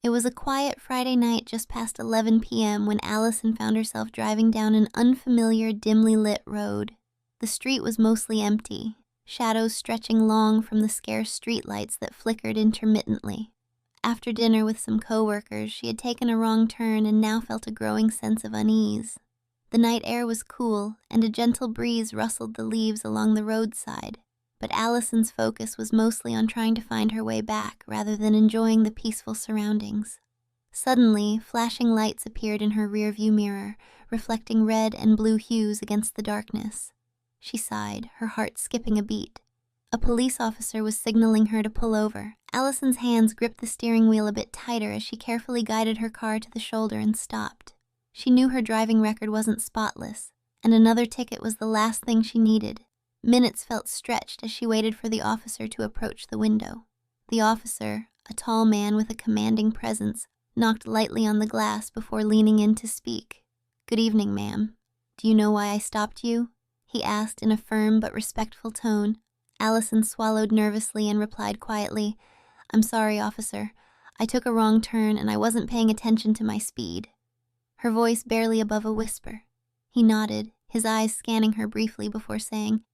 It was a quiet Friday night just past 11 p.m. when Allison found herself driving down an unfamiliar, dimly lit road. The street was mostly empty, shadows stretching long from the scarce streetlights that flickered intermittently. After dinner with some co-workers, she had taken a wrong turn and now felt a growing sense of unease. The night air was cool, and a gentle breeze rustled the leaves along the roadside, but Allison's focus was mostly on trying to find her way back rather than enjoying the peaceful surroundings. Suddenly, flashing lights appeared in her rearview mirror, reflecting red and blue hues against the darkness. She sighed, her heart skipping a beat. A police officer was signaling her to pull over. Allison's hands gripped the steering wheel a bit tighter as she carefully guided her car to the shoulder and stopped. She knew her driving record wasn't spotless, and another ticket was the last thing she needed. Minutes felt stretched as she waited for the officer to approach the window. The officer, a tall man with a commanding presence, knocked lightly on the glass before leaning in to speak. "Good evening, ma'am. Do you know why I stopped you?" he asked in a firm but respectful tone. Allison swallowed nervously and replied quietly, "I'm sorry, officer. I took a wrong turn and I wasn't paying attention to my speed." Her voice barely above a whisper. He nodded, his eyes scanning her briefly before saying,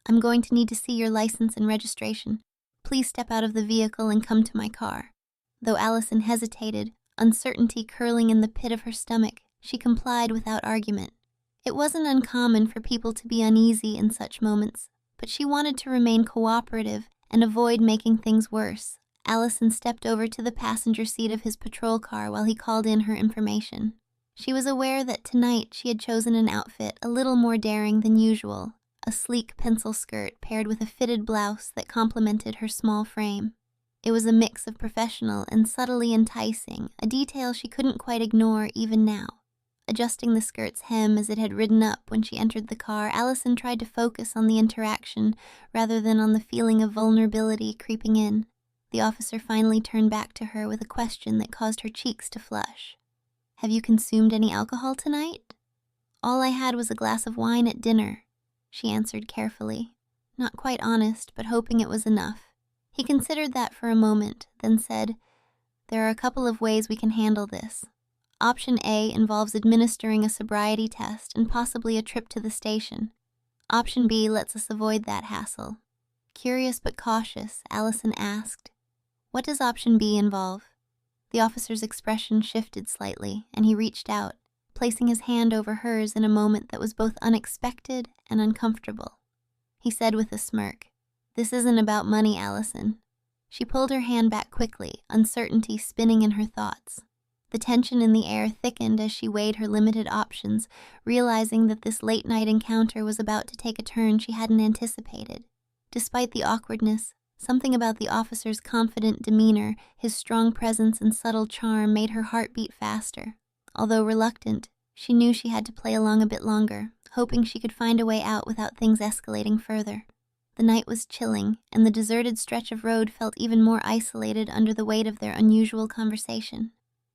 "I'm going to need to see your license and registration. Please step out of the vehicle and come to my car." Though Allison hesitated, uncertainty curling in the pit of her stomach, she complied without argument. It wasn't uncommon for people to be uneasy in such moments, but she wanted to remain cooperative and avoid making things worse. Allison stepped over to the passenger seat of his patrol car while he called in her information. She was aware that tonight she had chosen an outfit a little more daring than usual, a sleek pencil skirt paired with a fitted blouse that complemented her small frame. It was a mix of professional and subtly enticing, a detail she couldn't quite ignore even now. Adjusting the skirt's hem as it had ridden up when she entered the car, Allison tried to focus on the interaction rather than on the feeling of vulnerability creeping in. The officer finally turned back to her with a question that caused her cheeks to flush. "Have you consumed any alcohol tonight?" "All I had was a glass of wine at dinner," she answered carefully, not quite honest, but hoping it was enough. He considered that for a moment, then said, "There are a couple of ways we can handle this. Option A involves administering a sobriety test and possibly a trip to the station. Option B lets us avoid that hassle." Curious but cautious, Allison asked, "What does option B involve?" The officer's expression shifted slightly, and he reached out, placing his hand over hers in a moment that was both unexpected and uncomfortable. He said with a smirk, "This isn't about money, Allison." She pulled her hand back quickly, uncertainty spinning in her thoughts. The tension in the air thickened as she weighed her limited options, realizing that this late-night encounter was about to take a turn she hadn't anticipated. Despite the awkwardness, something about the officer's confident demeanor, his strong presence and subtle charm made her heart beat faster. Although reluctant, she knew she had to play along a bit longer, hoping she could find a way out without things escalating further. The night was chilling, and the deserted stretch of road felt even more isolated under the weight of their unusual conversation.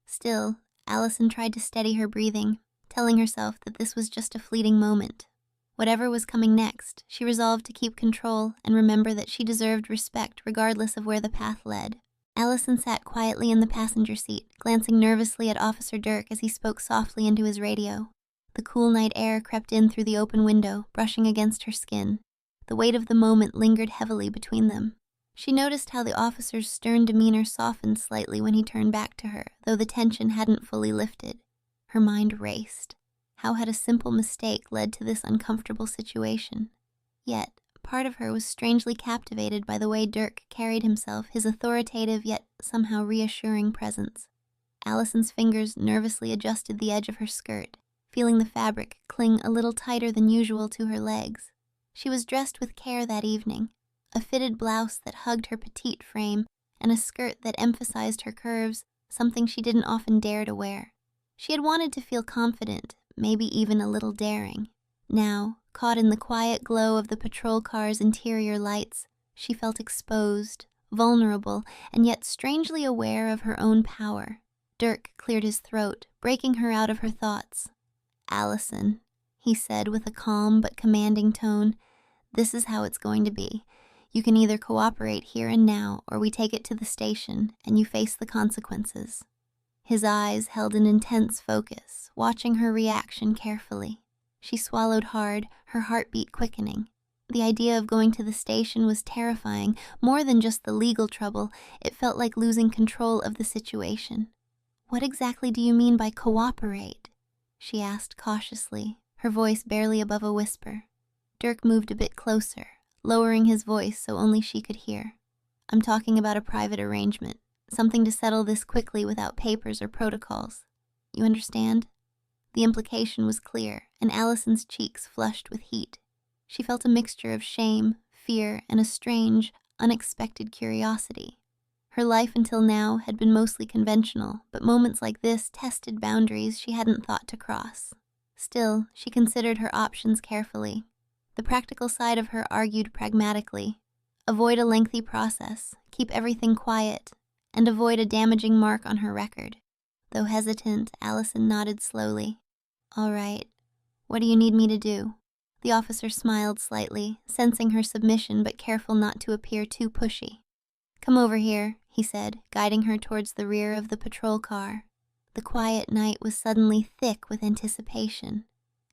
Still, Allison tried to steady her breathing, telling herself that this was just a fleeting moment. Whatever was coming next, she resolved to keep control and remember that she deserved respect regardless of where the path led. Allison sat quietly in the passenger seat, glancing nervously at Officer Dirk as he spoke softly into his radio. The cool night air crept in through the open window, brushing against her skin. The weight of the moment lingered heavily between them. She noticed how the officer's stern demeanor softened slightly when he turned back to her, though the tension hadn't fully lifted. Her mind raced. How had a simple mistake led to this uncomfortable situation? Yet, part of her was strangely captivated by the way Dirk carried himself, his authoritative yet somehow reassuring presence. Allison's fingers nervously adjusted the edge of her skirt, feeling the fabric cling a little tighter than usual to her legs. She was dressed with care that evening, a fitted blouse that hugged her petite frame, and a skirt that emphasized her curves, something she didn't often dare to wear. She had wanted to feel confident, maybe even a little daring. Now, caught in the quiet glow of the patrol car's interior lights, she felt exposed, vulnerable, and yet strangely aware of her own power. Dirk cleared his throat, breaking her out of her thoughts. "Allison," he said with a calm but commanding tone, "this is how it's going to be. You can either cooperate here and now, or we take it to the station, and you face the consequences." His eyes held an intense focus, watching her reaction carefully. She swallowed hard, her heartbeat quickening. The idea of going to the station was terrifying. More than just the legal trouble, it felt like losing control of the situation. "What exactly do you mean by cooperate?" she asked cautiously, her voice barely above a whisper. Dirk moved a bit closer, lowering his voice so only she could hear. "I'm talking about a private arrangement, something to settle this quickly without papers or protocols. You understand?" The implication was clear, and Allison's cheeks flushed with heat. She felt a mixture of shame, fear, and a strange, unexpected curiosity. Her life until now had been mostly conventional, but moments like this tested boundaries she hadn't thought to cross. Still, she considered her options carefully. The practical side of her argued pragmatically. Avoid a lengthy process, keep everything quiet, and avoid a damaging mark on her record. Though hesitant, Allison nodded slowly. "All right. What do you need me to do?" The officer smiled slightly, sensing her submission but careful not to appear too pushy. "Come over here," he said, guiding her towards the rear of the patrol car. The quiet night was suddenly thick with anticipation.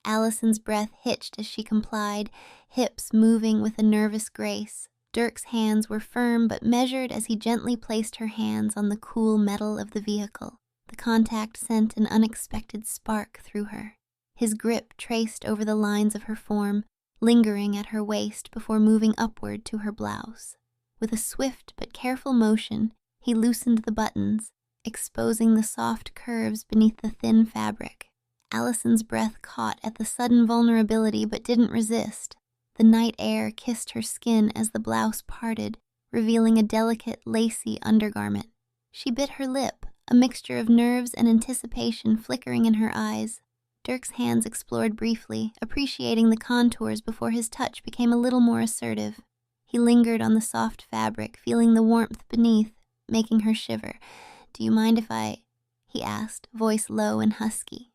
Allison's breath hitched as she complied, hips moving with a nervous grace. Dirk's hands were firm but measured as he gently placed her hands on the cool metal of the vehicle. The contact sent an unexpected spark through her. His grip traced over the lines of her form, lingering at her waist before moving upward to her blouse. With a swift but careful motion, he loosened the buttons, exposing the soft curves beneath the thin fabric. Allison's breath caught at the sudden vulnerability but didn't resist. The night air kissed her skin as the blouse parted, revealing a delicate, lacy undergarment. She bit her lip, a mixture of nerves and anticipation flickering in her eyes. Dirk's hands explored briefly, appreciating the contours before his touch became a little more assertive. He lingered on the soft fabric, feeling the warmth beneath, making her shiver. "Do you mind if I—" he asked, voice low and husky.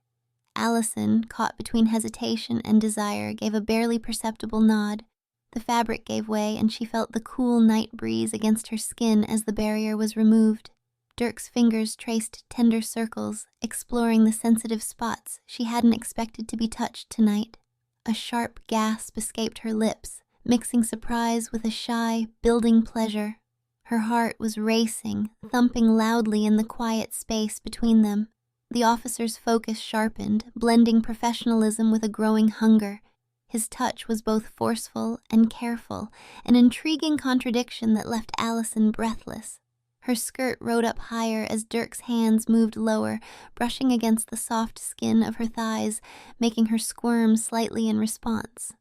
Allison, caught between hesitation and desire, gave a barely perceptible nod. The fabric gave way, and she felt the cool night breeze against her skin as the barrier was removed. Dirk's fingers traced tender circles, exploring the sensitive spots she hadn't expected to be touched tonight. A sharp gasp escaped her lips, mixing surprise with a shy, building pleasure. Her heart was racing, thumping loudly in the quiet space between them. The officer's focus sharpened, blending professionalism with a growing hunger. His touch was both forceful and careful, an intriguing contradiction that left Allison breathless. Her skirt rode up higher as Dirk's hands moved lower, brushing against the soft skin of her thighs, making her squirm slightly in response.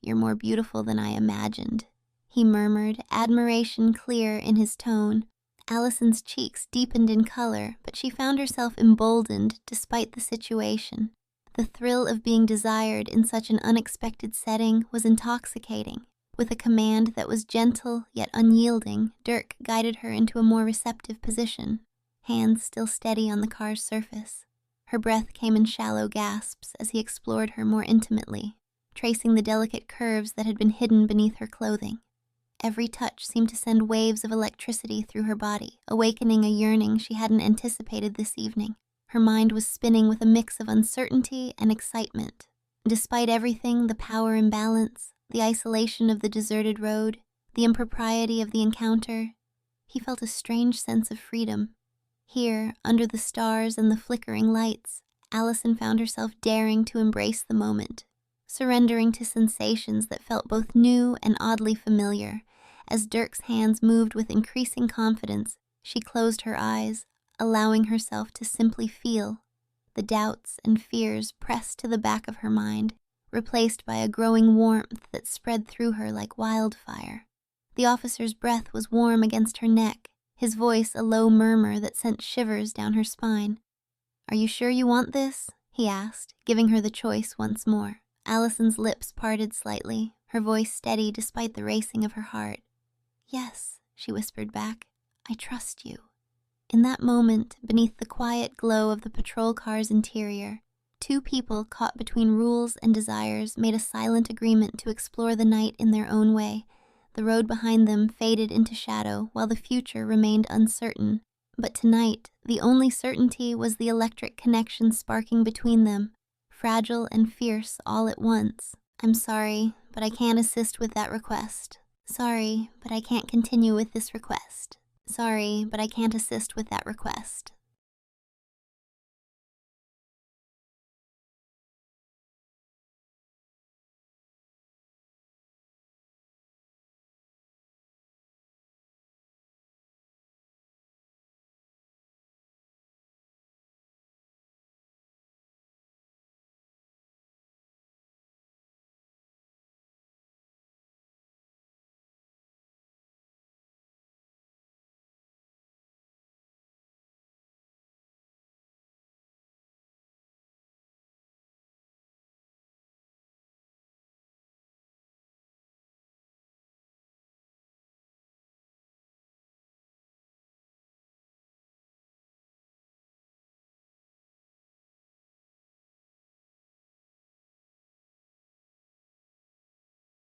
"You're more beautiful than I imagined," he murmured, admiration clear in his tone. Allison's cheeks deepened in color, but she found herself emboldened despite the situation. The thrill of being desired in such an unexpected setting was intoxicating. With a command that was gentle yet unyielding, Dirk guided her into a more receptive position, hands still steady on the car's surface. Her breath came in shallow gasps as he explored her more intimately, tracing the delicate curves that had been hidden beneath her clothing. Every touch seemed to send waves of electricity through her body, awakening a yearning she hadn't anticipated this evening. Her mind was spinning with a mix of uncertainty and excitement. Despite everything, the power imbalance, the isolation of the deserted road, the impropriety of the encounter, he felt a strange sense of freedom. Here, under the stars and the flickering lights, Allison found herself daring to embrace the moment, surrendering to sensations that felt both new and oddly familiar. As Dirk's hands moved with increasing confidence, she closed her eyes, allowing herself to simply feel. The doubts and fears pressed to the back of her mind, replaced by a growing warmth that spread through her like wildfire. The officer's breath was warm against her neck, his voice a low murmur that sent shivers down her spine. "Are you sure you want this?" he asked, giving her the choice once more. Allison's lips parted slightly, her voice steady despite the racing of her heart. "Yes," she whispered back, "I trust you." In that moment, beneath the quiet glow of the patrol car's interior, two people caught between rules and desires made a silent agreement to explore the night in their own way. The road behind them faded into shadow while the future remained uncertain, But tonight, the only certainty was the electric connection sparking between them, fragile and fierce all at once. I'm sorry, but I can't assist with that request. Sorry, but I can't continue with this request. Sorry, but I can't assist with that request.